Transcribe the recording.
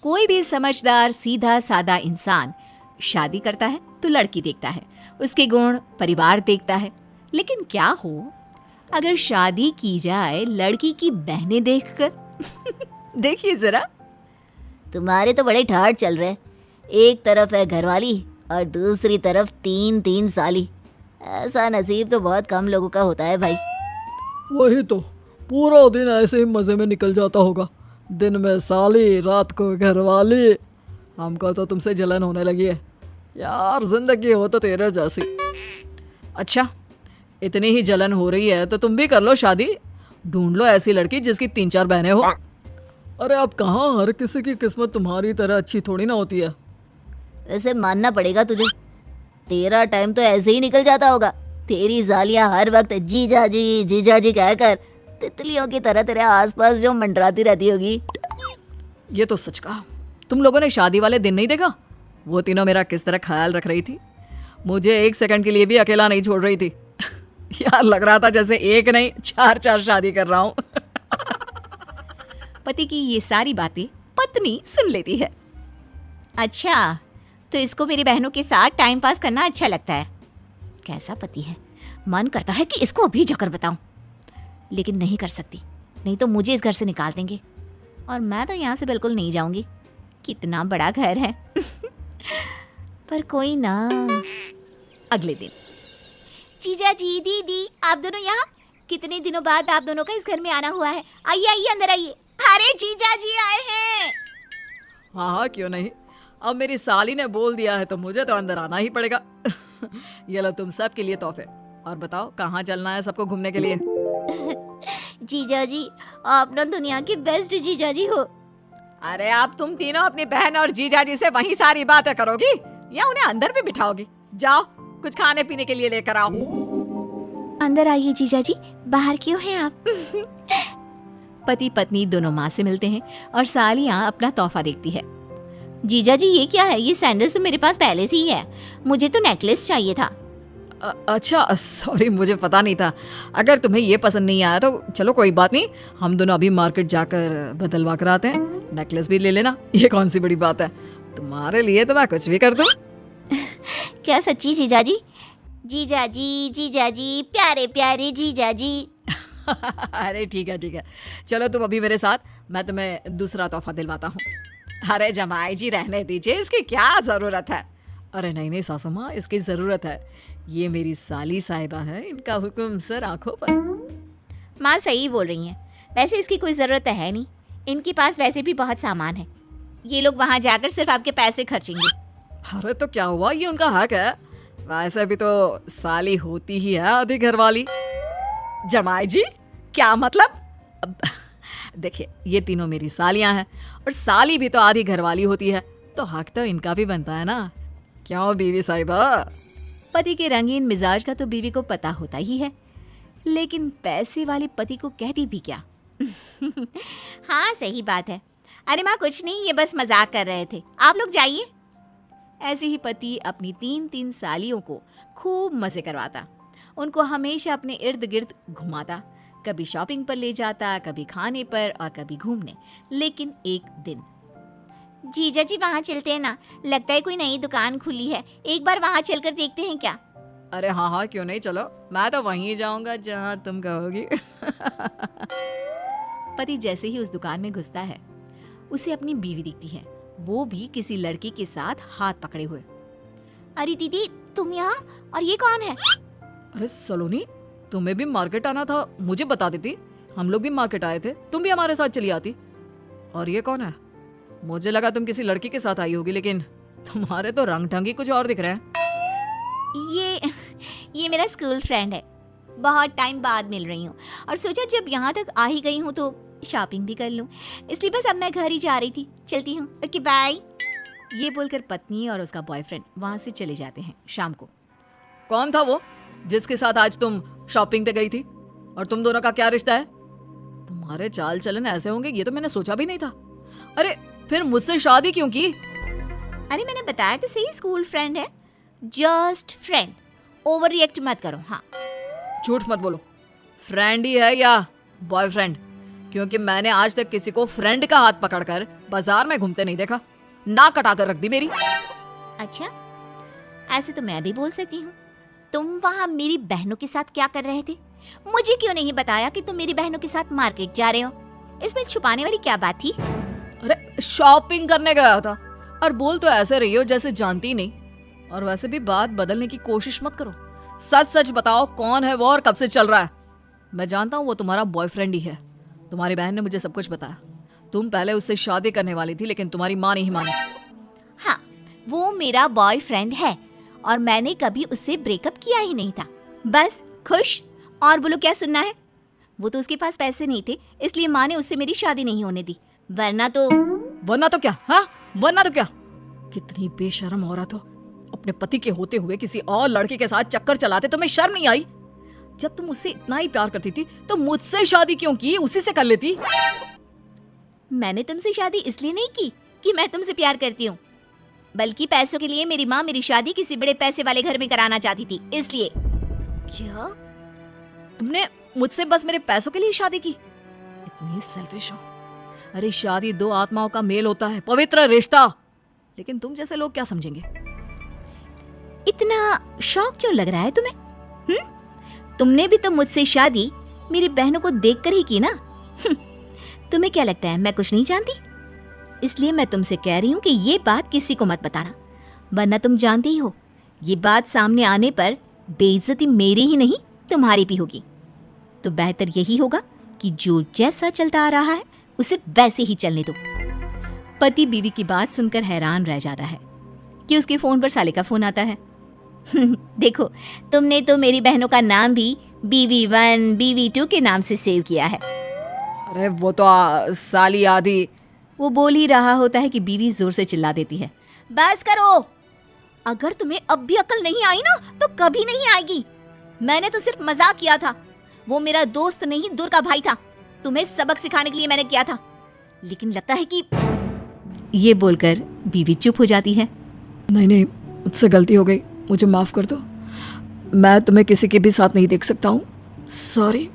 कोई भी समझदार सीधा सादा इंसान शादी करता है तो लड़की देखता है, उसके गुण, परिवार देखता है। लेकिन क्या हो अगर शादी की जाए लड़की की बहनें देखकर? देखिए जरा। तुम्हारे तो बड़े ठाठ चल रहे। एक तरफ है घरवाली और दूसरी तरफ 3 साली। ऐसा नसीब तो बहुत कम लोगों का होता है भाई। वही तो, पूरा दिन ऐसे ही मज़े में निकल जाता होगा। दिन में साली, रात को घरवाली। हमको तो तुमसे जलन होने लगी है यार। जिंदगी हो तो तेरे जैसी। अच्छा, इतनी ही जलन हो रही है तो तुम भी कर लो शादी। ढूंढ लो ऐसी लड़की जिसकी 3-4 बहनें हो। अरे अब कहाँ, हर किसी की किस्मत तुम्हारी तरह अच्छी थोड़ी ना होती है। वैसे मानना पड़ेगा तुझे, तेरा टाइम तो ऐसे ही निकल जाता होगा। तेरी सालियाँ हर वक्त जीजा जी कहकर तितलियों की तरह तेरे आसपास जो मंडराती रहती होगी। ये तो सच कहा। तुम लोगों ने शादी वाले दिन नहीं देखा? वो तीनों मेरा किस तरह ख्याल रख रही थी। मुझे 1 सेकंड के लिए भी अकेला नहीं छोड़ रही थी। यार लग रहा था जैसे 1 नहीं 4 शादी कर रहा हूँ। पति की ये सारी बातें पत्नी सुन लेती है। अच्छा, तो इसको मेरी बहनों के साथ टाइम पास करना अच्छा लगता है। कैसा पति है, मन करता है कि इसको अभी जाकर बताऊं, लेकिन नहीं कर सकती, नहीं तो मुझे इस घर से निकाल देंगे और मैं तो यहाँ से बिल्कुल नहीं जाऊंगी। कितना बड़ा घर है। पर कोई ना। अगले दिन, जीजा जी, दीदी, आप दोनों यहाँ? कितने दिनों बाद आप दोनों का इस घर में आना हुआ है। आइए आइए, अंदर आइए। अरे जीजा जी आए हैं। हाँ, क्यों नहीं। अब मेरी साली ने बोल दिया है तो मुझे तो अंदर आना ही पड़ेगा। ये लो तुम सब के लिए तोहफे। और बताओ कहाँ चलना है सबको घूमने के लिए? जीजा जी, आप ना दुनिया की बेस्ट जीजा जी हो। अरे आप तुम तीनों अपनी बहन और जीजा जी से वहीं सारी बातें करोगी या उन्हें अंदर भी बिठाओगी? जाओ कुछ खाने पीने के लिए लेकर आओ। अंदर आइए जीजा जी, बाहर क्यों हैं आप? पति पत्नी दोनों माँ से मिलते हैं और सालियाँ अपना तोहफा देखती है। जीजा जी ये क्या है? ये सैंडल्स तो मेरे पास पहले से ही है, मुझे तो नेकलेस चाहिए था। अच्छा सॉरी, मुझे पता नहीं था। अगर तुम्हें ये पसंद नहीं आया तो चलो कोई बात नहीं, हम दोनों अभी मार्केट जाकर बदलवा कर आते हैं। नेकलेस भी ले लेना, ये कौन सी बड़ी बात है। तुम्हारे लिए तो मैं कुछ भी कर दूं। क्या सच्ची जीजा जी? जीजा जी, प्यारे प्यारे जीजा जी। अरे ठीक है, चलो तुम अभी मेरे साथ, मैं तुम्हें दूसरा तोहफा दिलवाता हूँ। अरे जमाई जी रहने दीजिए, इसकी क्या जरूरत है? अरे नहीं सासू माँ, इसकी जरूरत है। ये मेरी साली साहिबा है, इनका हुक्म सर आंखों पर। माँ सही बोल रही हैं, वैसे इसकी कोई ज़रूरत है नहीं, इनके पास वैसे भी बहुत सामान है। ये लोग वहाँ जाकर सिर्फ आपके पैसे खर्चेंगे। अरे तो क्या हुआ, ये उनका हक है। वैसे भी तो साली होती ही है आधी घरवाली। जमाई जी क्या मतलब? देखिए ये तीनों मेरी सालियाँ हैं और साली भी तो आधी घरवाली होती है, तो हक तो इनका भी बनता है ना। क्यों बीवी साहिबा? पति के रंगीन मिजाज का तो बीवी को पता होता ही है, लेकिन पैसे वाले पति को कहती भी क्या। हाँ सही बात है। अरे माँ कुछ नहीं, ये बस मजाक कर रहे थे, आप लोग जाइए। ऐसे ही पति अपनी 3 सालियों को खूब मजे करवाता, उनको हमेशा अपने इर्द गिर्द घुमाता, कभी शॉपिंग पर ले जाता, कभी खाने पर और कभी घूमने। लेकिन एक दिन, जीजा जी वहाँ चलते हैं ना, लगता है कोई नई दुकान खुली है, एक बार वहाँ चलकर देखते हैं क्या? अरे हाँ क्यों नहीं, चलो मैं तो वहीं जाऊंगा जहाँ तुम कहोगी। पति जैसे ही उस दुकान में घुसता है, उसे अपनी बीवी दिखती है, वो भी किसी लड़के के साथ हाथ पकड़े हुए। अरे दीदी तुम यहाँ, और ये कौन है? अरे सलोनी, तुम्हें भी मार्केट आना था, मुझे बता देती, हम लोग भी मार्केट आए थे, तुम भी हमारे साथ चली आती। और ये कौन है? मुझे लगा तुम किसी लड़की के साथ आई होगी, लेकिन तुम्हारे तो रंग ढंग ही कुछ और दिख रहे हैं। ये मेरा स्कूल फ्रेंड है, बहुत टाइम बाद मिल रही हूँ और सोचा जब यहाँ तक आ ही गई हूँ तो शॉपिंग भी कर लूँ, इसलिए बस अब मैं घर ही जा रही थी, चलती हूँ, ओके बाय। ये बोलकर पत्नी और उसका बॉयफ्रेंड वहाँ से चले जाते हैं। शाम को, कौन था वो जिसके साथ आज तुम शॉपिंग पे गई थी? और तुम दोनों का क्या रिश्ता है? तुम्हारे चाल चलन ऐसे होंगे ये तो मैंने सोचा भी नहीं था। अरे फिर मुझसे शादी क्यों की? अरे मैंने बताया तो सही, स्कूल फ्रेंड है, जस्ट फ्रेंड, ओवर रिएक्ट मत करो। हाँ झूठ मत बोलो, फ्रेंड ही है या बॉयफ्रेंड? क्योंकि मैंने आज तक किसी को फ्रेंड का हाथ पकड़कर बाजार में घूमते नहीं देखा। नाक कटा कर रख दी मेरी। अच्छा, ऐसे तो मैं भी बोल सकती हूँ। तुम वहाँ मेरी बहनों के साथ क्या कर रहे थे? मुझे क्यों नहीं बताया कि तुम मेरी बहनों के साथ मार्केट जा रहे हो? इसमें छुपाने वाली क्या बात थी? अरे शॉपिंग करने गया था। और बोल तो ऐसे रही हो जैसे जानती ही नहीं। और वैसे भी बात बदलने की कोशिश मत करो। सच सच बताओ, कौन है वो और कब से चल रहा है? मैं जानता हूँ वो तुम्हारा बॉयफ्रेंड ही है। तुम्हारी बहन ने मुझे सब कुछ बताया। तुम पहले उससे शादी करने वाली थी, लेकिन तुम्हारी माँ नहीं मानी। हाँ, वो मेरा बॉयफ्रेंड है और मैंने कभी उससे ब्रेकअप किया ही नहीं था। बस खुश। और बोलो, क्या सुनना है? वो तो उसके पास पैसे नहीं थे, इसलिए माँ ने उससे मेरी शादी नहीं होने दी। वरना तो क्या? हाँ, वरना तो क्या? कितनी बेशर्म औरत हो। अपने पति के होते हुए किसी और लड़के के साथ चक्कर चलाते तुम्हें शर्म नहीं आई? जब तुम उससे इतना ही प्यार करती थी तो मुझसे शादी क्यों की? उसी से कर लेती। मैंने तुमसे शादी इसलिए नहीं की कि मैं तुमसे प्यार करती हूँ, बल्कि पैसों के लिए मेरी माँ मेरी शादी किसी बड़े पैसे वाले घर में कराना चाहती थी, इसलिए। क्या तुमने मुझसे बस मेरे पैसों के लिए शादी की? इतनी सेल्फिश हो। अरे शादी दो आत्माओं का मेल होता है, पवित्र रिश्ता। लेकिन तुम जैसे लोग क्या समझेंगे? इतना शौक क्यों लग रहा है तुम्हें? तुमने भी तो मुझसे शादी मेरी बहनों को देखकर ही की ना। तुम्हें क्या लगता है मैं कुछ नहीं जानती? इसलिए मैं तुमसे कह रही हूँ कि ये बात किसी को मत बताना, वरना तुम जानती ही हो ये बात सामने आने पर बेइज्जती मेरी ही नहीं तुम्हारी भी होगी। तो बेहतर यही होगा कि जो जैसा चलता आ रहा है उसे वैसे ही चलने दो। पति बीवी की बात सुनकर हैरान रह जाता है कि उसके फोन पर साले का फोन आता है। देखो, तुमने तो मेरी बहनों का नाम भी BV1 BV2 के नाम से सेव किया है। अरे वो तो साली आदि। वो बोल ही रहा होता है कि बीवी जोर से चिल्ला देती है, बस करो। अगर तुम्हें अब भी अकल नहीं आई ना तो कभी नहीं आएगी। मैंने तो सिर्फ मजाक किया था। वो मेरा दोस्त नहीं, दूर का भाई था। तुम्हें सबक सिखाने के लिए मैंने किया था। लेकिन लगता है कि ये बोलकर बीवी चुप हो जाती है। नहीं, मुझसे गलती हो गई, मुझे माफ कर दो। मैं तुम्हें किसी के भी साथ नहीं देख सकता हूँ। सॉरी।